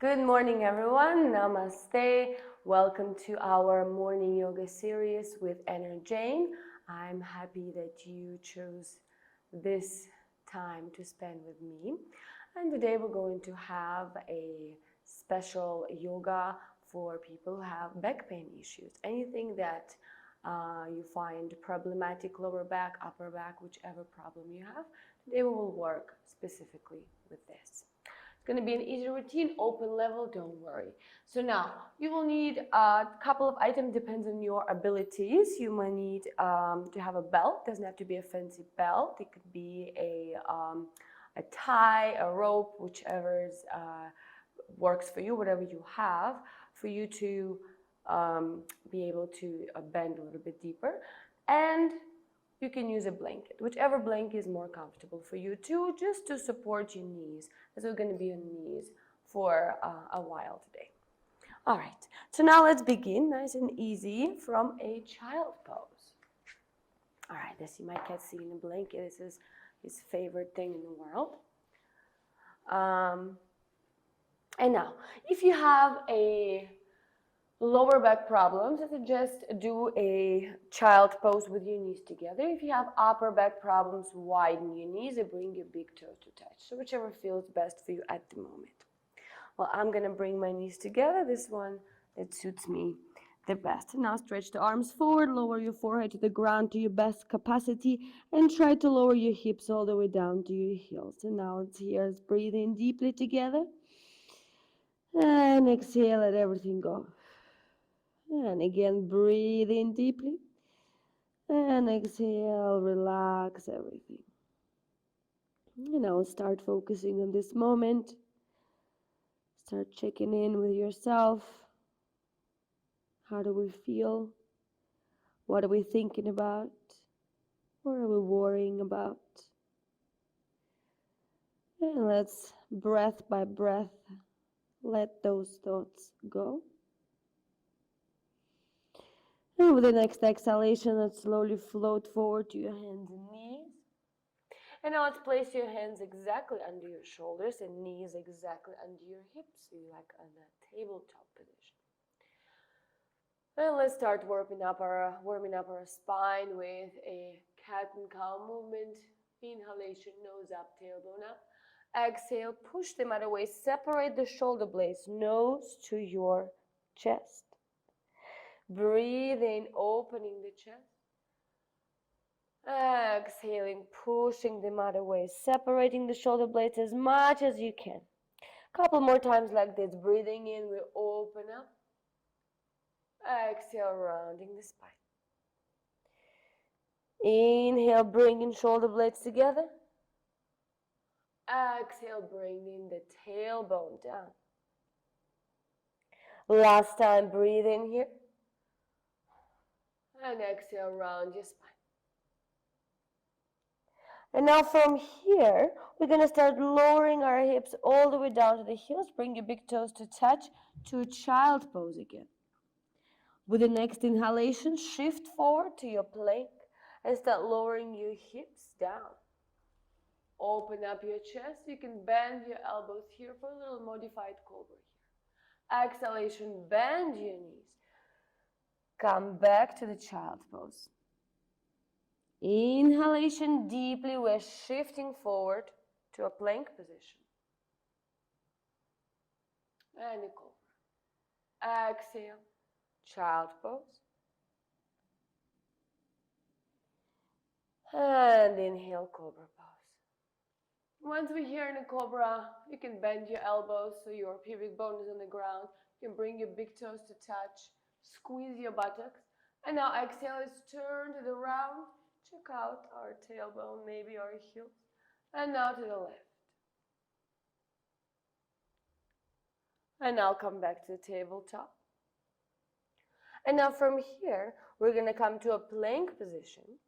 Good morning, everyone. Namaste. Welcome to our morning yoga series with EnerJane. I'm happy that you chose this time to spend with me. And today we're going to have a special yoga for people who have back pain issues. Anything that you find problematic, lower back, upper back, whichever problem you have, today we will work specifically with this. It's going to be an easy routine, open level, don't worry. So now, you will need a couple of items, depends on your abilities. You might need to have a belt, doesn't have to be a fancy belt. It could be a tie, a rope, whichever works for you, whatever you have, for you to be able to bend a little bit deeper. And you can use a blanket, whichever blanket is more comfortable for you too, just to support your knees, as we're going to be on knees for a while today. All right, so now let's begin nice and easy from a child pose. All right, I see my cat sitting in a blanket. This is his favorite thing in the world. And now, if you have a lower back problems, I suggest do a child pose with your knees together. If you have upper back problems, widen your knees and bring your big toes to touch. So whichever feels best for you at the moment. Well, I'm going to bring my knees together. This one, that suits me the best. And now stretch the arms forward, lower your forehead to the ground to your best capacity, and try to lower your hips all the way down to your heels. And now it's here. Let's breathe in deeply together. And exhale, let everything go. And again, breathe in deeply. And exhale, relax everything. And now start focusing on this moment. Start checking in with yourself. How do we feel? What are we thinking about? What are we worrying about? And let's, breath by breath, let those thoughts go. And with the next exhalation, let's slowly float forward to your hands and knees. And now let's place your hands exactly under your shoulders and knees exactly under your hips, so you're like on a tabletop position. And let's start warming up our spine with a cat and cow movement. Inhalation, nose up, tailbone up. Exhale, push them out of the way, separate the shoulder blades, nose to your chest. Breathe in, opening the chest. Exhaling, pushing them out of the way, separating the shoulder blades as much as you can. Couple more times like this. Breathing in, we open up. Exhale, rounding the spine. Inhale, bringing shoulder blades together. Exhale, bringing the tailbone down. Last time, breathe in here. And exhale, round your spine. And now from here, we're going to start lowering our hips all the way down to the heels. Bring your big toes to touch to a child pose again. With the next inhalation, shift forward to your plank and start lowering your hips down. Open up your chest. You can bend your elbows here for a little modified cobra here. Exhalation, bend your knees. Come back to the child pose. Inhalation deeply, we're shifting forward to a plank position. And a cobra. Exhale, child pose. And inhale, cobra pose. Once we're here in a cobra, you can bend your elbows so your pubic bone is on the ground. You can bring your big toes to touch, squeeze your buttocks. And now exhale, let's turn to the round. Check out our tailbone, maybe our heels. And now to the left. And now come back to the tabletop. And now from here, we're going to come to a plank position.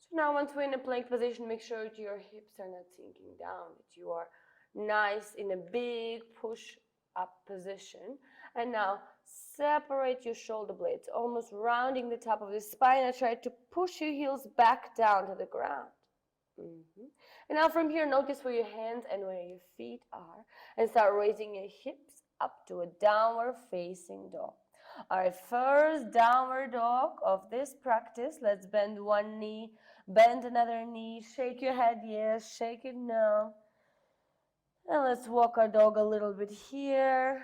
So now once we're in a plank position, make sure that your hips are not sinking down, that you are nice in a big push-up position. And now separate your shoulder blades, almost rounding the top of the spine, and try to push your heels back down to the ground. And now from here, notice where your hands and where your feet are, and start raising your hips up to a downward facing dog. All right, first downward dog of this practice. Let's bend one knee, bend another knee, shake your head, yes, shake it no. And let's walk our dog a little bit here.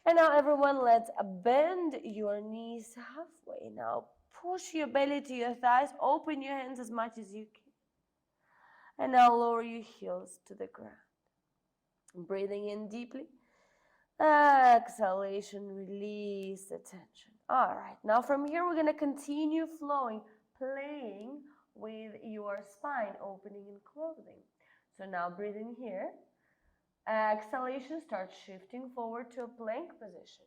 And now everyone, let's bend your knees halfway. Now push your belly to your thighs, open your hands as much as you can. And now lower your heels to the ground. Breathing in deeply. Exhalation, release the tension. All right, now from here we're going to continue flowing, playing with your spine, opening and closing. So now breathe in here. Exhalation, start shifting forward to a plank position.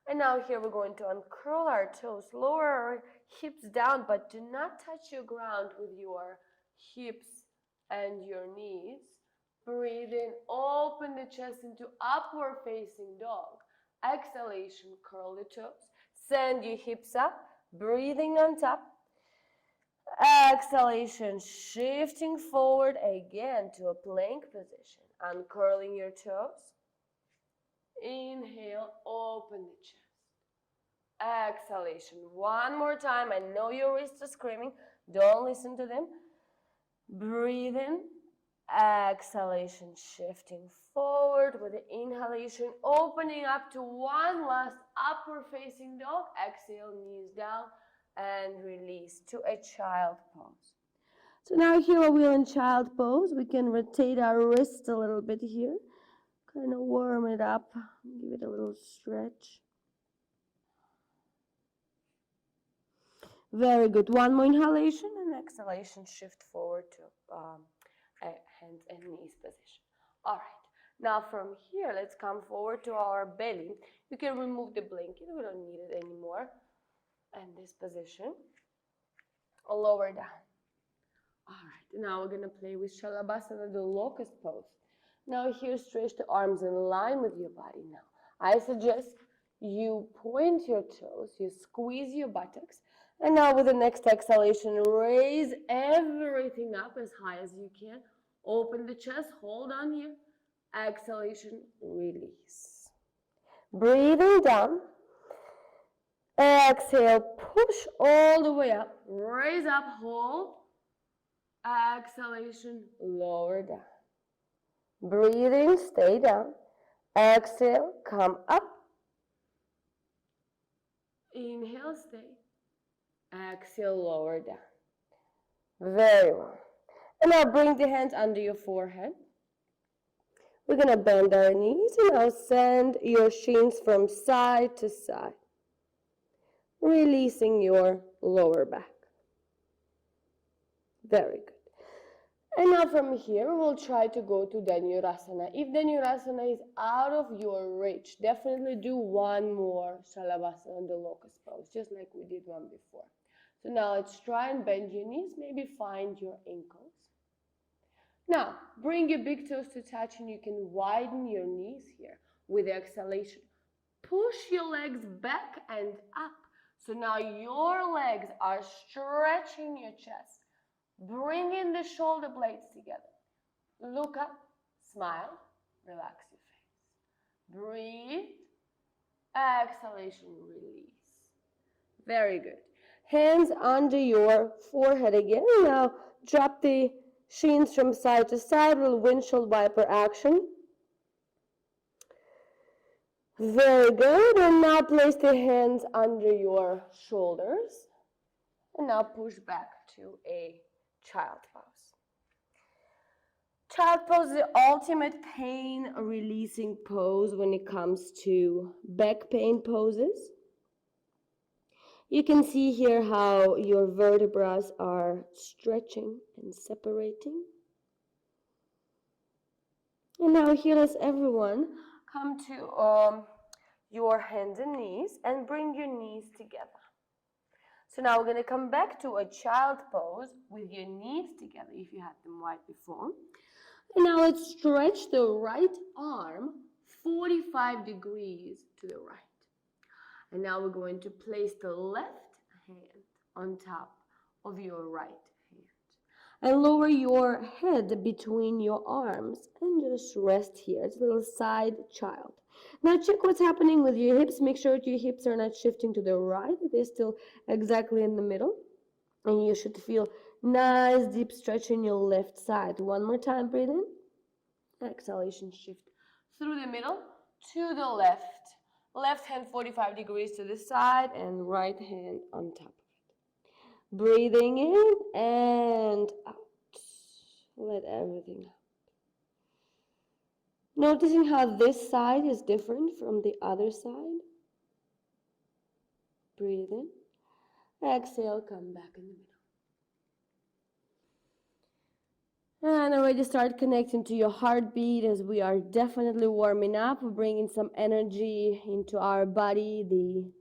And now here we're going to uncurl our toes, lower our hips down, but do not touch your ground with your hips and your knees. Breathe in, open the chest into upward facing dog. Exhalation, curl the toes. Send your hips up, breathing on top. Exhalation, shifting forward again to a plank position. Uncurling your toes. Inhale, open the chest. Exhalation, one more time. I know your wrists are screaming. Don't listen to them. Breathe in. Exhalation, shifting forward with the inhalation, opening up to one last upward facing dog. Exhale, knees down, and release to a child pose. So now here we are in child pose. We can rotate our wrists a little bit here. Kind of warm it up, give it a little stretch. Very good. One more inhalation and exhalation, shift forward to hands and knees position. All right, now from here, let's come forward to our belly. You can remove the blanket, we don't need it anymore. And this position, lower down. All right, now we're gonna play with Shalabhasana, the locust pose. Now here, stretch the arms in line with your body now. I suggest you point your toes, you squeeze your buttocks, and now with the next exhalation, raise everything up as high as you can. Open the chest, hold on here. Exhalation, release. Breathing down. Exhale, push all the way up. Raise up, hold. Exhalation, lower down. Breathing, stay down. Exhale, come up. Inhale, stay. Exhale, lower down. Very well. And now bring the hands under your forehead. We're going to bend our knees and now send your shins from side to side, releasing your lower back. Very good. And now from here, we'll try to go to Dhanurasana. If Dhanurasana is out of your reach, definitely do one more Shalabhasana, the locust pose, just like we did one before. So now let's try and bend your knees, maybe find your ankles. Now, bring your big toes to touch and you can widen your knees here with the exhalation. Push your legs back and up. So now your legs are stretching your chest. Bring in the shoulder blades together. Look up, smile, relax your face. Breathe, exhalation, release. Very good. Hands under your forehead again. Now drop the shins from side to side, little windshield wiper action. Very good. And now place the hands under your shoulders. And now push back to a child pose. Child pose is the ultimate pain releasing pose when it comes to back pain poses. You can see here how your vertebrae are stretching and separating. And now here, let's everyone come to your hands and knees and bring your knees together. So now we're going to come back to a child pose with your knees together if you had them wide before. And now let's stretch the right arm 45 degrees to the right. And now we're going to place the left hand on top of your right hand. And lower your head between your arms and just rest here. It's a little side child. Now check what's happening with your hips. Make sure your hips are not shifting to the right. They're still exactly in the middle. And you should feel nice deep stretch in your left side. One more time, breathe in. Exhalation, shift through the middle to the left. Left hand 45 degrees to the side and right hand on top of it. Breathing in and out. Let everything out. Noticing how this side is different from the other side. Breathe in. Exhale, come back in the middle. And already start connecting to your heartbeat as we are definitely warming up, bringing some energy into our body. The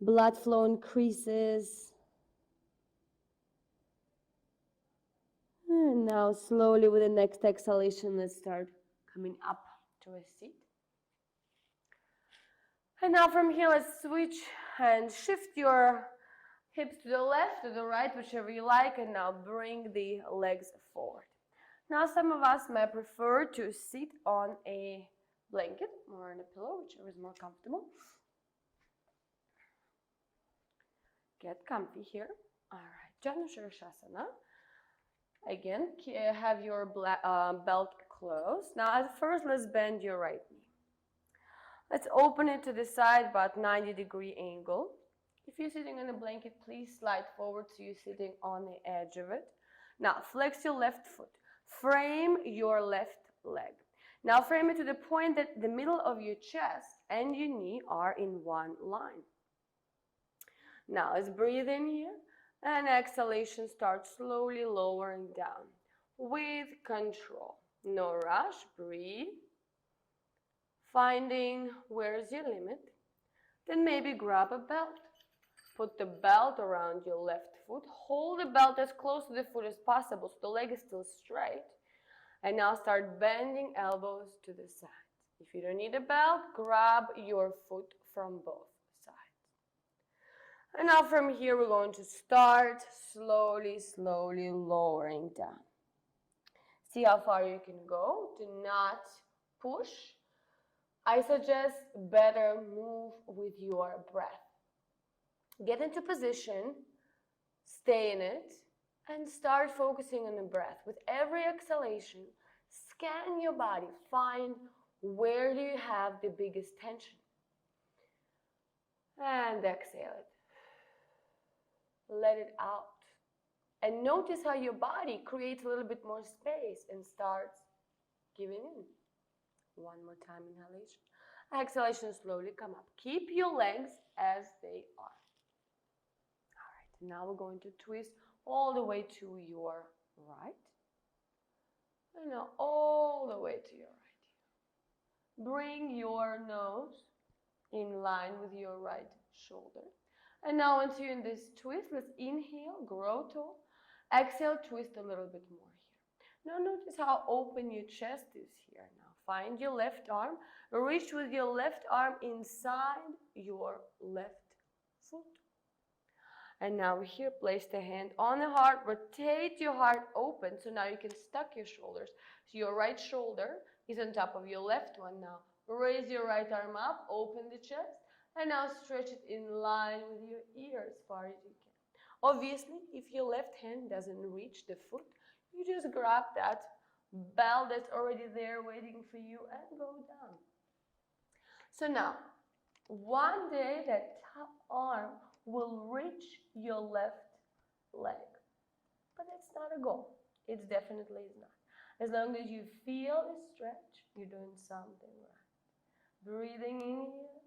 blood flow increases. And now slowly with the next exhalation, let's start coming up to a seat. And now from here, let's switch and shift your hips to the left, to the right, whichever you like, and now bring the legs forward. Now some of us may prefer to sit on a blanket or on a pillow, whichever is more comfortable. Get comfy here. All right, Janushirshasana. Again, have your belt closed. Now at first, let's bend your right knee. Let's open it to the side, about 90-degree angle. If you're sitting on a blanket, please slide forward so you're sitting on the edge of it. Now flex your left foot. Frame your left leg. Now frame it to the point that the middle of your chest and your knee are in one line. Now let's breathe in here and exhalation, start slowly lowering down with control. No rush, breathe. Finding where's your limit. Then maybe grab a belt. Put the belt around your left foot. Hold the belt as close to the foot as possible so the leg is still straight. And now start bending elbows to the sides. If you don't need a belt, grab your foot from both sides. And now from here, we're going to start slowly, slowly lowering down. See how far you can go. Do not push. I suggest better move with your breath. Get into position, stay in it, and start focusing on the breath. With every exhalation, scan your body. Find where do you have the biggest tension. And exhale it. Let it out. And notice how your body creates a little bit more space and starts giving in. One more time, inhalation. Exhalation, slowly come up. Keep your legs as they are. Now we're going to twist all the way to your right. And now all the way to your right. Bring your nose in line with your right shoulder. And now once you're in this twist, let's inhale, grow tall. Exhale, twist a little bit more here. Now notice how open your chest is here. Now find your left arm. Reach with your left arm inside your left foot. And now here, place the hand on the heart, rotate your heart open, so now you can stack your shoulders. So your right shoulder is on top of your left one now. Raise your right arm up, open the chest, and now stretch it in line with your ear as far as you can. Obviously, if your left hand doesn't reach the foot, you just grab that bell that's already there waiting for you and go down. So now, one day that top arm will reach your left leg. But that's not a goal. It definitely is not. As long as you feel the stretch, you're doing something right. Breathing in here.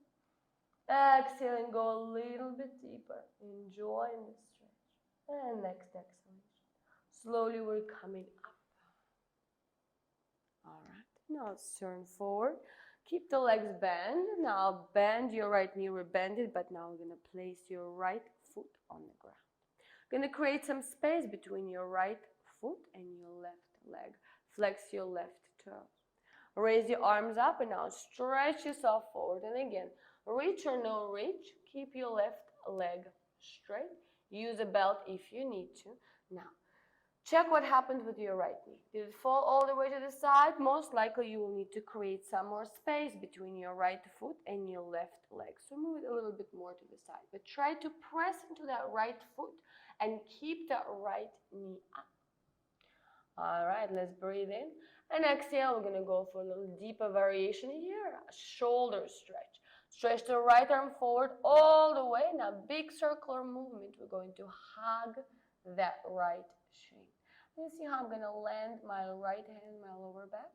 Exhale and go a little bit deeper. Enjoying the stretch. And next exhalation. Slowly we're coming up. All right. Now let's turn forward. Keep the legs bent. Now bend your right knee, we're bended, but now we're going to place your right foot on the ground. We're going to create some space between your right foot and your left leg. Flex your left toe. Raise your arms up and now stretch yourself forward. And again, reach or no reach, keep your left leg straight. Use a belt if you need to. Now, check what happened with your right knee. Did it fall all the way to the side? Most likely you will need to create some more space between your right foot and your left leg. So move it a little bit more to the side. But try to press into that right foot and keep that right knee up. All right, let's breathe in. And exhale, we're going to go for a little deeper variation here. A shoulder stretch. Stretch the right arm forward all the way. Now, big circular movement. We're going to hug that right shin. You see how I'm going to land my right hand, my lower back?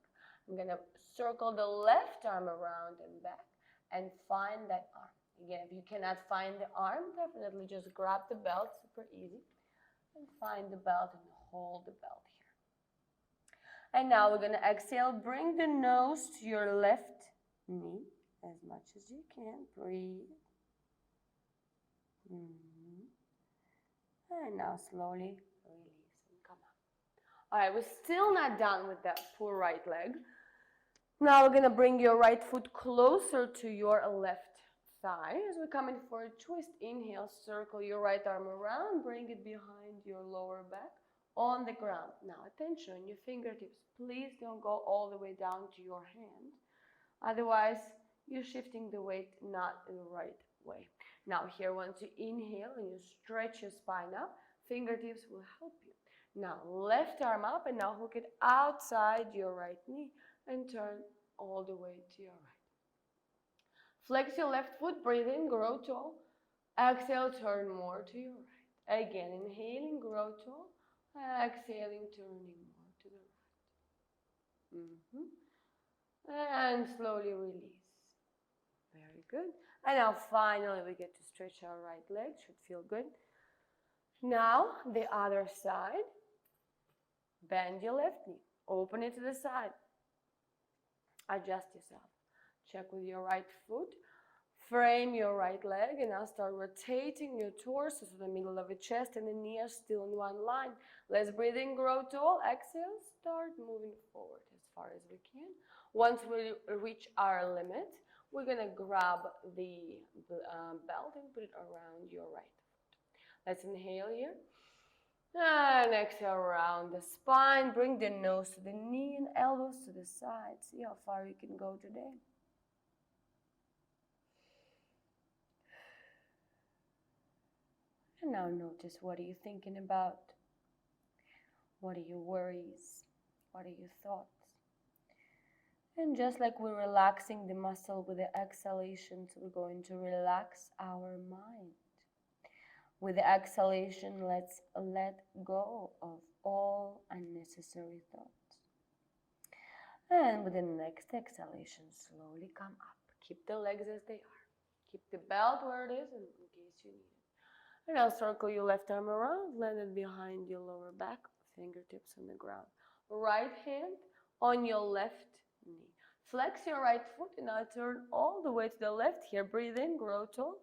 I'm going to circle the left arm around and back and find that arm. Again, if you cannot find the arm, definitely just grab the belt, super easy, and find the belt and hold the belt here. And now we're going to exhale, bring the nose to your left knee as much as you can. Breathe. And now slowly release and come up. All right, we're still not done with that poor right leg. Now we're going to bring your right foot closer to your left thigh. As we come in for a twist, inhale, circle your right arm around, bring it behind your lower back on the ground. Now attention on your fingertips. Please don't go all the way down to your hand. Otherwise, you're shifting the weight not in the right way. Now here, once you inhale and you stretch your spine up, fingertips will help you. Now left arm up and now hook it outside your right knee and turn all the way to your right. Flex your left foot, breathe in, grow tall. Exhale, turn more to your right. Again, inhaling, grow tall. Exhaling, turning more to the right. And slowly release. Very good. And now finally we get to stretch our right leg. Should feel good. Now the other side. Bend your left knee. Open it to the side. Adjust yourself. Check with your right foot. Frame your right leg and now start rotating your torso to the middle of the chest and the knee are still in one line. Let's breathe in, grow tall. Exhale, start moving forward as far as we can. Once we reach our limit, we're going to grab the belt and put it around your right foot. Let's inhale here. And exhale around the spine. Bring the nose to the knee and elbows to the side. See how far you can go today. And now notice, what are you thinking about? What are your worries? What are your thoughts? And just like we're relaxing the muscle with the exhalations, we're going to relax our mind. With the exhalation, let's let go of all unnecessary thoughts. And with the next exhalation, slowly come up. Keep the legs as they are. Keep the belt where it is in case you need it. And now circle your left arm around, land it behind your lower back, fingertips on the ground. Right hand on your left knee. Flex your right foot and now turn all the way to the left here. Breathe in, grow tall.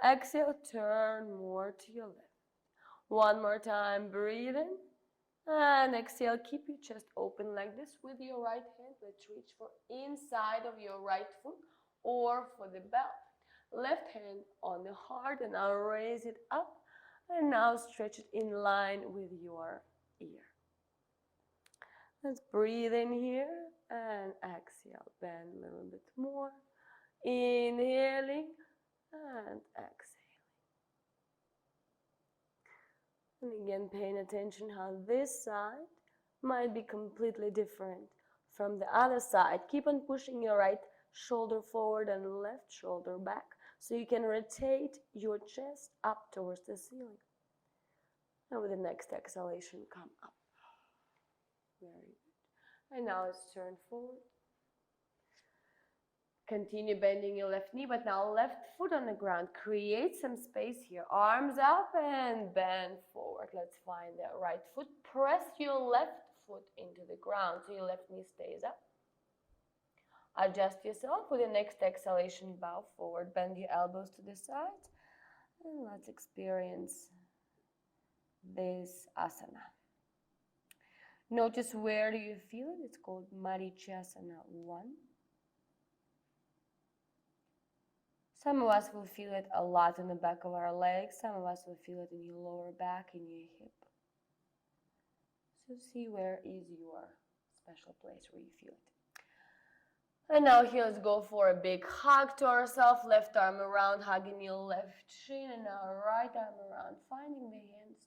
Exhale, turn more to your left. One more time, breathe in. And exhale, keep your chest open like this with your right hand. Let's reach for inside of your right foot or for the belt. Left hand on the heart and now raise it up and now stretch it in line with your ear. Let's breathe in here and exhale. Bend a little bit more. Inhaling and exhaling. And again, paying attention how this side might be completely different from the other side. Keep on pushing your right shoulder forward and left shoulder back so you can rotate your chest up towards the ceiling. And with the next exhalation, come up. Very good. And now let's turn forward. Continue bending your left knee, but now left foot on the ground. Create some space here. Arms up and bend forward. Let's find that right foot. Press your left foot into the ground so your left knee stays up. Adjust yourself. With the next exhalation, bow forward. Bend your elbows to the sides. And let's experience this asana. Notice where do you feel it. It's called Marichasana 1. Some of us will feel it a lot in the back of our legs. Some of us will feel it in your lower back, in your hip. So see where is your special place where you feel it. And now here, let's go for a big hug to ourselves. Left arm around, hugging your left shin, and now right arm around, finding the hands,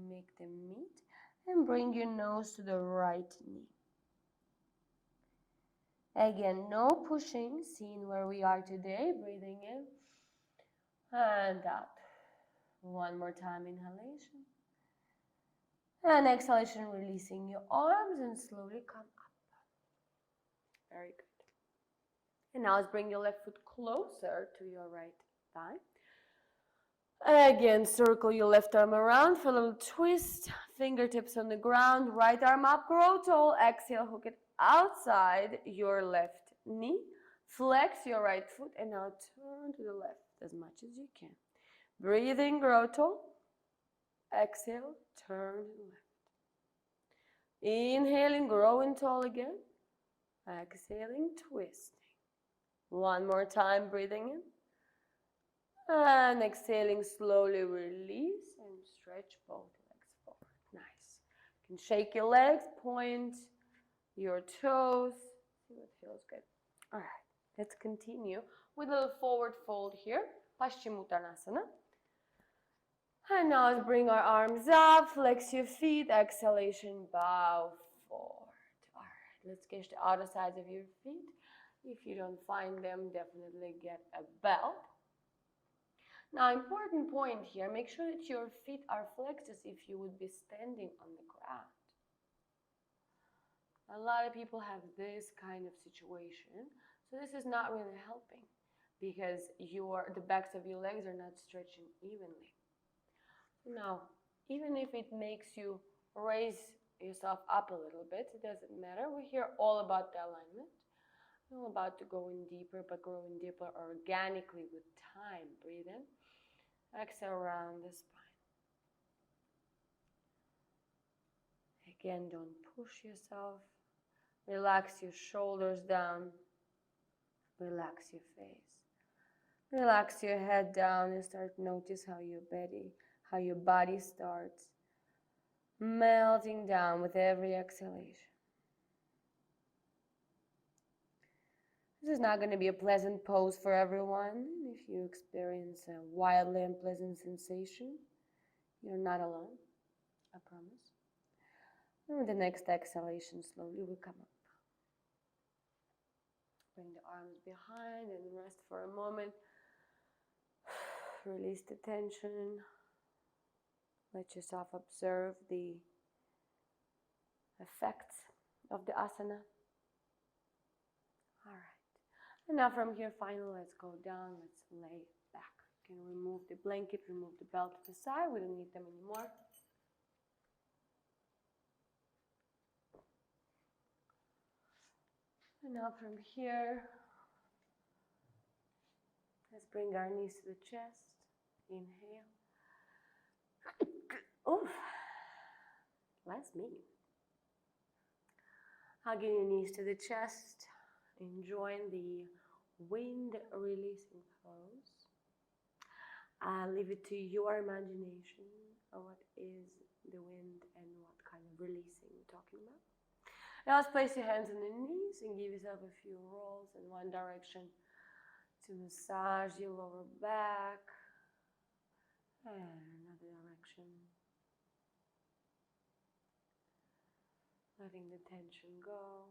make them meet, and bring your nose to the right knee. Again, no pushing, seeing where we are today, breathing in and out. One more time, inhalation. And exhalation, releasing your arms and slowly come up. Very good. And now let's bring your left foot closer to your right thigh. Again, circle your left arm around for a little twist. Fingertips on the ground, right arm up, grow tall. Exhale, hook it outside your left knee. Flex your right foot and now turn to the left as much as you can. Breathe in, grow tall. Exhale, turn to the left. Inhaling, growing tall again. Exhaling, twisting. One more time, breathing in. And exhaling, slowly release and stretch both legs forward. Nice. You can shake your legs, point your toes. See what feels good. All right, let's continue with a little forward fold here. Paschimottanasana. And now let's bring our arms up, flex your feet, exhalation, bow forward. All right, let's catch the outer sides of your feet. If you don't find them, definitely get a belt. Now, important point here, make sure that your feet are flexed as if you would be standing on the ground. A lot of people have this kind of situation, so this is not really helping because the backs of your legs are not stretching evenly. Now, even if it makes you raise yourself up a little bit, it doesn't matter. We're here all about the alignment. We're all about to go in deeper, but growing deeper organically with time. Breathe in. Exhale around the spine. Again, don't push yourself. Relax your shoulders down. Relax your face. Relax your head down and start to notice how your body starts melting down with every exhalation. This is not going to be a pleasant pose for everyone. If you experience a wildly unpleasant sensation, you're not alone, I promise. And with the next exhalation, slowly we come up. Bring the arms behind and rest for a moment. Release the tension. Let yourself observe the effects of the asana. All right. And now from here, finally, let's go down. Let's lay back. You can remove the blanket, remove the belt to the side. We don't need them anymore. And now from here, let's bring our knees to the chest. Inhale. Oof. That's me. Hugging your knees to the chest. Enjoying the wind releasing pose. I'll leave it to your imagination of what is the wind and what kind of releasing we're talking about. Now let's place your hands on the knees and give yourself a few rolls in one direction to massage your lower back and another direction. Letting the tension go.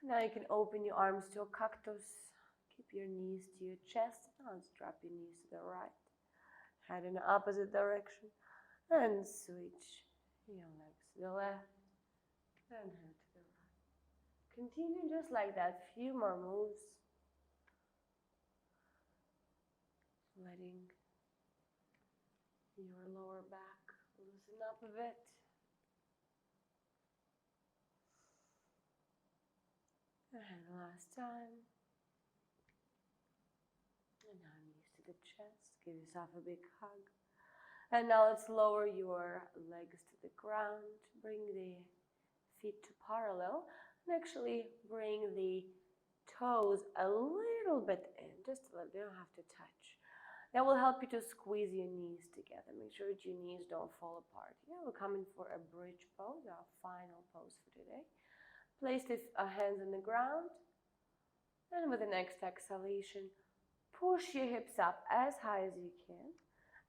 Now you can open your arms to a cactus. Keep your knees to your chest. Now let's drop your knees to the right. Head in the opposite direction. And switch your legs to the left. And head to the right. Continue just like that. Few more moves. Letting your lower back loosen up a bit. And last time. And now knees to the chest. Give yourself a big hug. And now let's lower your legs to the ground. Bring the feet to parallel. And actually bring the toes a little bit in, just a little, you don't have to touch. That will help you to squeeze your knees together. Make sure that your knees don't fall apart. Yeah, we're coming for a bridge pose, our final pose for today. Place the hands on the ground, and with the next exhalation, push your hips up as high as you can.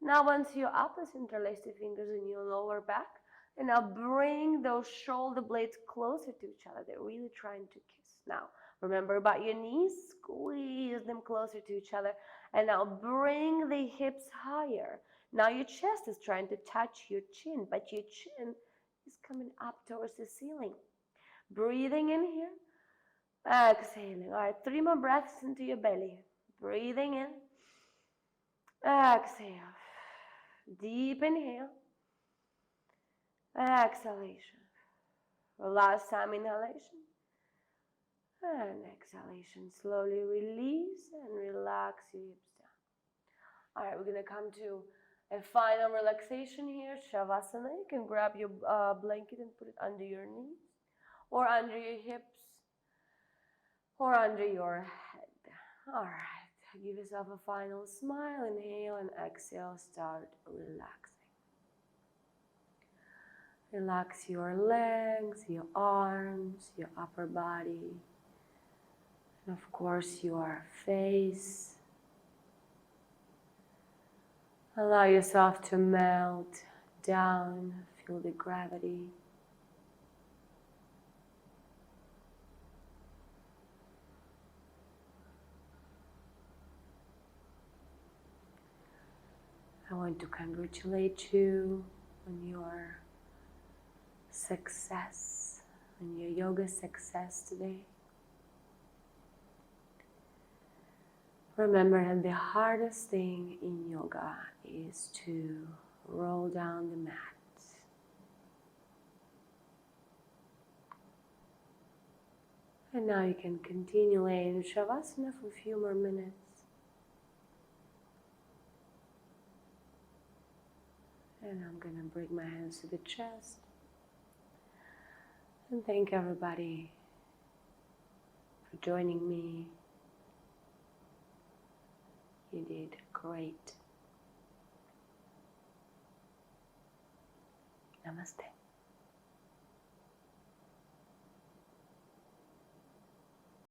Now once you're up, let's interlace the fingers in your lower back, and now bring those shoulder blades closer to each other. They're really trying to kiss. Now remember about your knees, squeeze them closer to each other, and now bring the hips higher. Now your chest is trying to touch your chin, but your chin is coming up towards the ceiling. Breathing in here, exhaling. All right, 3 more breaths into your belly. Breathing in, exhale. Deep inhale, exhalation. Last time inhalation and exhalation. Slowly release and relax your hips down. All right, we're going to come to a final relaxation here, Shavasana. You can grab your blanket and put it under your knees or under your hips or under your head. All right, give yourself a final smile. Inhale and exhale. Start relaxing. Relax your legs, your arms, your upper body, and of course your face. Allow yourself to melt down, feel the gravity. I want to congratulate you on your success, on your yoga success today. Remember that the hardest thing in yoga is to roll down the mat. And now you can continue laying in Shavasana for a few more minutes. And I'm going to bring my hands to the chest. And thank everybody for joining me. You did great. Namaste.